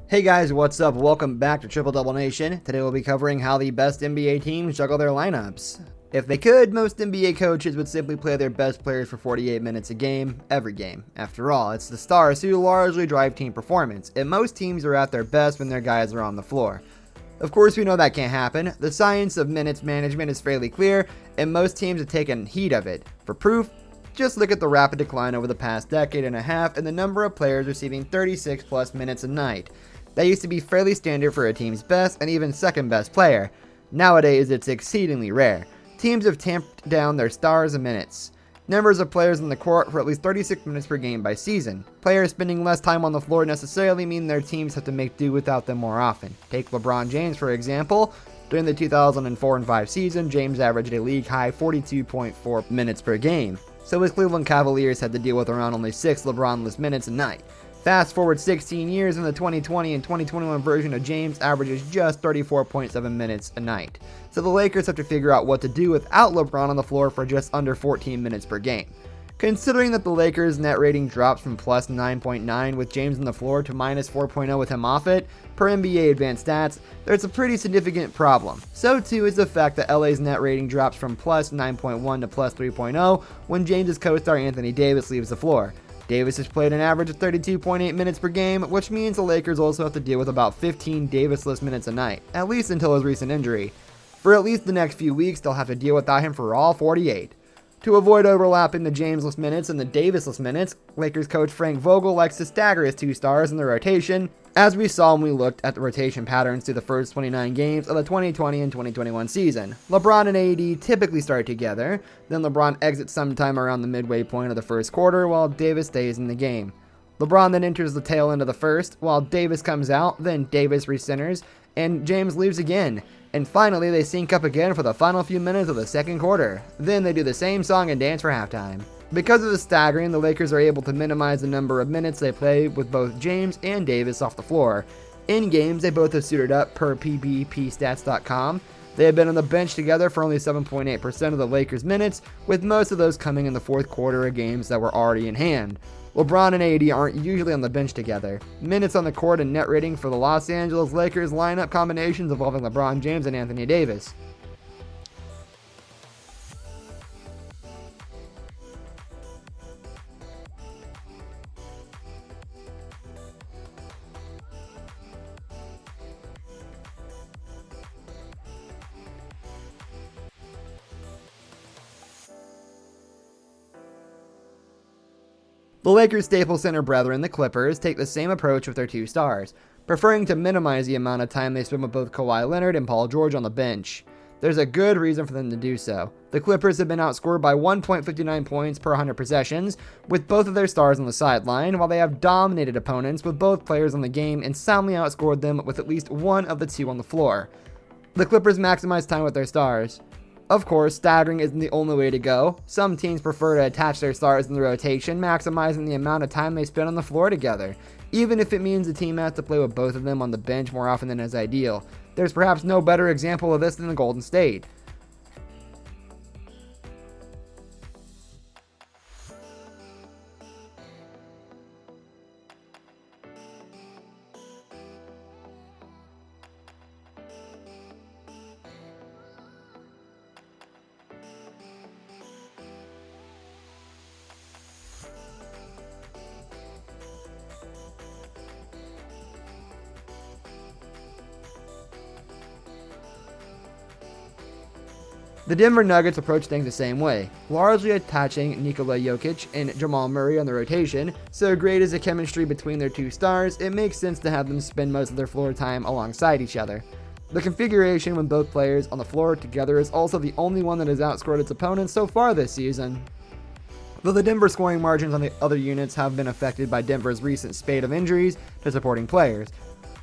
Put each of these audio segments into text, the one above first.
Hey guys, what's up? Welcome back to Triple Double Nation. Today we'll be covering how the best NBA teams juggle their lineups. If they could, most NBA coaches would simply play their best players for 48 minutes a game, every game. After all, it's the stars who largely drive team performance, and most teams are at their best when their guys are on the floor. Of course, we know that can't happen. The science of minutes management is fairly clear, and most teams have taken heed of it. For proof, just look at the rapid decline over the past decade and a half and the number of players receiving 36 plus minutes a night. That used to be fairly standard for a team's best and even second best player. Nowadays, it's exceedingly rare. Teams have tamped down their stars and minutes. Numbers of players on the court for at least 36 minutes per game by season. Players spending less time on the floor necessarily mean their teams have to make do without them more often. Take LeBron James for example. During the 2004-05 season, James averaged a league-high 42.4 minutes per game. So his Cleveland Cavaliers had to deal with around only 6 LeBron-less minutes a night. Fast forward 16 years, and the 2020 and 2021 version of James averages just 34.7 minutes a night. So the Lakers have to figure out what to do without LeBron on the floor for just under 14 minutes per game. Considering that the Lakers' net rating drops from plus 9.9 with James on the floor to minus 4.0 with him off it, per NBA advanced stats, there's a pretty significant problem. So too is the fact that LA's net rating drops from plus 9.1 to plus 3.0 when James' co-star Anthony Davis leaves the floor. Davis has played an average of 32.8 minutes per game, which means the Lakers also have to deal with about 15 Davis-less minutes a night, at least until his recent injury. For at least the next few weeks, they'll have to deal without him for all 48. To avoid overlapping the Jamesless minutes and the Davisless minutes, Lakers coach Frank Vogel likes to stagger his two stars in the rotation, as we saw when we looked at the rotation patterns through the first 29 games of the 2020 and 2021 season. LeBron and AD typically start together, then LeBron exits sometime around the midway point of the first quarter while Davis stays in the game. LeBron then enters the tail end of the first, while Davis comes out, then Davis recenters, and James leaves again. And finally, they sync up again for the final few minutes of the second quarter. Then they do the same song and dance for halftime. Because of the staggering, the Lakers are able to minimize the number of minutes they play with both James and Davis off the floor. In games, they both have suited up per PBPstats.com. They have been on the bench together for only 7.8% of the Lakers' minutes, with most of those coming in the fourth quarter of games that were already in hand. LeBron and AD aren't usually on the bench together. Minutes on the court and net rating for the Los Angeles Lakers lineup combinations involving LeBron James and Anthony Davis. The Lakers' Staples Center brethren, the Clippers, take the same approach with their two stars, preferring to minimize the amount of time they spend with both Kawhi Leonard and Paul George on the bench. There's a good reason for them to do so. The Clippers have been outscored by 1.59 points per 100 possessions, with both of their stars on the sideline, while they have dominated opponents with both players on the game and soundly outscored them with at least one of the two on the floor. The Clippers maximize time with their stars. Of course, staggering isn't the only way to go. Some teams prefer to attach their stars in the rotation, maximizing the amount of time they spend on the floor together, even if it means the team has to play with both of them on the bench more often than is ideal. There's perhaps no better example of this than the Golden State. The Denver Nuggets approach things the same way, largely attaching Nikola Jokic and Jamal Murray on the rotation. So great is the chemistry between their two stars, it makes sense to have them spend most of their floor time alongside each other. The configuration when both players on the floor together is also the only one that has outscored its opponents so far this season. Though the Denver scoring margins on the other units have been affected by Denver's recent spate of injuries to supporting players,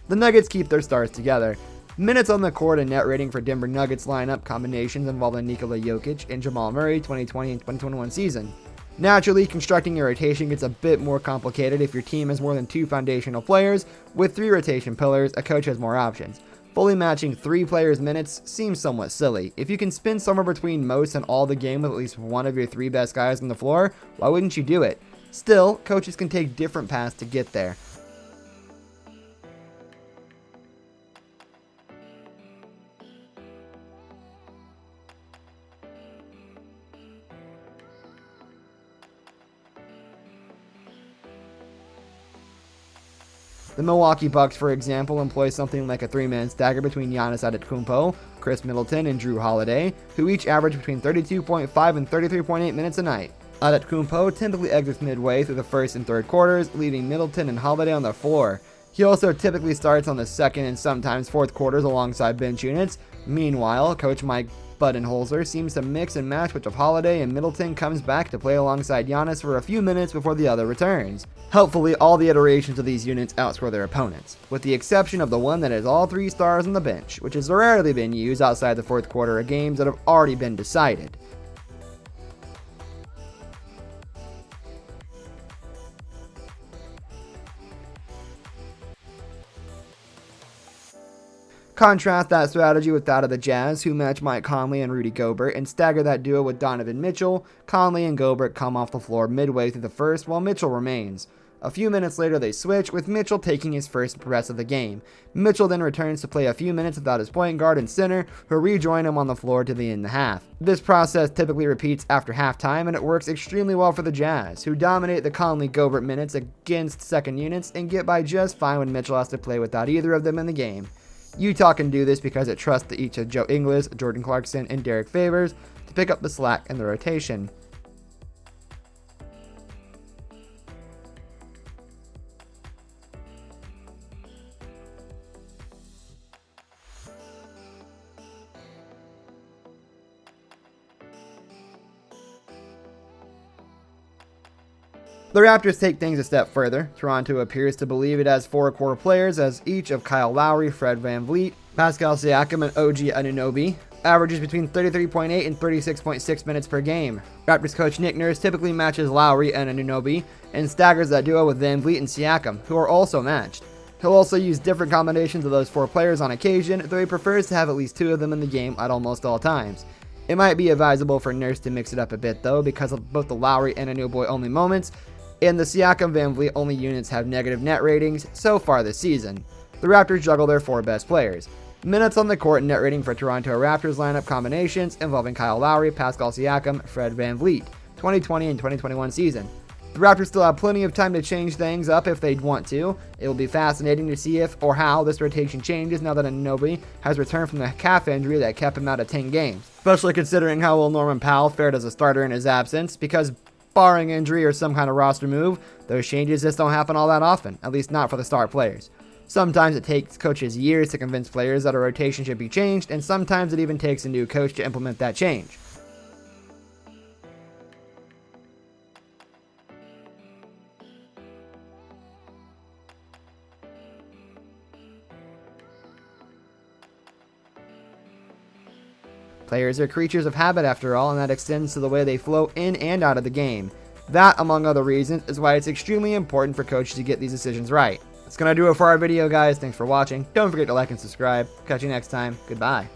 the Nuggets keep their stars together. Minutes on the court and net rating for Denver Nuggets lineup combinations involving Nikola Jokic and Jamal Murray 2020 and 2021 season. Naturally, constructing your rotation gets a bit more complicated if your team has more than two foundational players. With 3 rotation pillars, a coach has more options. Fully matching 3 players' minutes seems somewhat silly. If you can spend somewhere between most and all the game with at least one of your 3 best guys on the floor, why wouldn't you do it? Still, coaches can take different paths to get there. The Milwaukee Bucks, for example, employ something like a 3-man stagger between Giannis Antetokounmpo, Chris Middleton, and Drew Holiday, who each average between 32.5 and 33.8 minutes a night. Antetokounmpo typically exits midway through the first and third quarters, leaving Middleton and Holiday on the floor. He also typically starts on the second and sometimes fourth quarters alongside bench units. Meanwhile, Coach Mike Budenholzer seems to mix and match which of Holiday and Middleton comes back to play alongside Giannis for a few minutes before the other returns. Helpfully, all the iterations of these units outscore their opponents, with the exception of the one that has all 3 stars on the bench, which has rarely been used outside the fourth quarter of games that have already been decided. Contrast that strategy with that of the Jazz, who match Mike Conley and Rudy Gobert and stagger that duo with Donovan Mitchell. Conley and Gobert come off the floor midway through the first while Mitchell remains. A few minutes later they switch, with Mitchell taking his first press of the game. Mitchell then returns to play a few minutes without his point guard and center, who rejoin him on the floor to the end of the half. This process typically repeats after halftime, and it works extremely well for the Jazz, who dominate the Conley-Gobert minutes against second units and get by just fine when Mitchell has to play without either of them in the game. Utah can do this because it trusts each of Joe Ingles, Jordan Clarkson, and Derek Favors to pick up the slack in the rotation. The Raptors take things a step further. Toronto appears to believe it has 4 core players, as each of Kyle Lowry, Fred VanVleet, Pascal Siakam, and OG Anunoby averages between 33.8 and 36.6 minutes per game. Raptors coach Nick Nurse typically matches Lowry and Anunoby and staggers that duo with VanVleet and Siakam, who are also matched. He'll also use different combinations of those 4 players on occasion, though he prefers to have at least 2 of them in the game at almost all times. It might be advisable for Nurse to mix it up a bit though, because of both the Lowry and Anunoby only moments, and the Siakam VanVleet only units have negative net ratings so far this season. The Raptors juggle their 4 best players. Minutes on the court and net rating for Toronto Raptors lineup combinations involving Kyle Lowry, Pascal Siakam, Fred VanVleet, 2020 and 2021 season. The Raptors still have plenty of time to change things up if they'd want to. It will be fascinating to see if or how this rotation changes now that Anunoby has returned from the calf injury that kept him out of 10 games, especially considering how well Norman Powell fared as a starter in his absence, because barring injury or some kind of roster move, those changes just don't happen all that often, at least not for the star players. Sometimes it takes coaches years to convince players that a rotation should be changed, and sometimes it even takes a new coach to implement that change. Players are creatures of habit after all, and that extends to the way they flow in and out of the game. That, among other reasons, is why it's extremely important for coaches to get these decisions right. That's going to do it for our video, guys. Thanks for watching. Don't forget to like and subscribe. Catch you next time. Goodbye.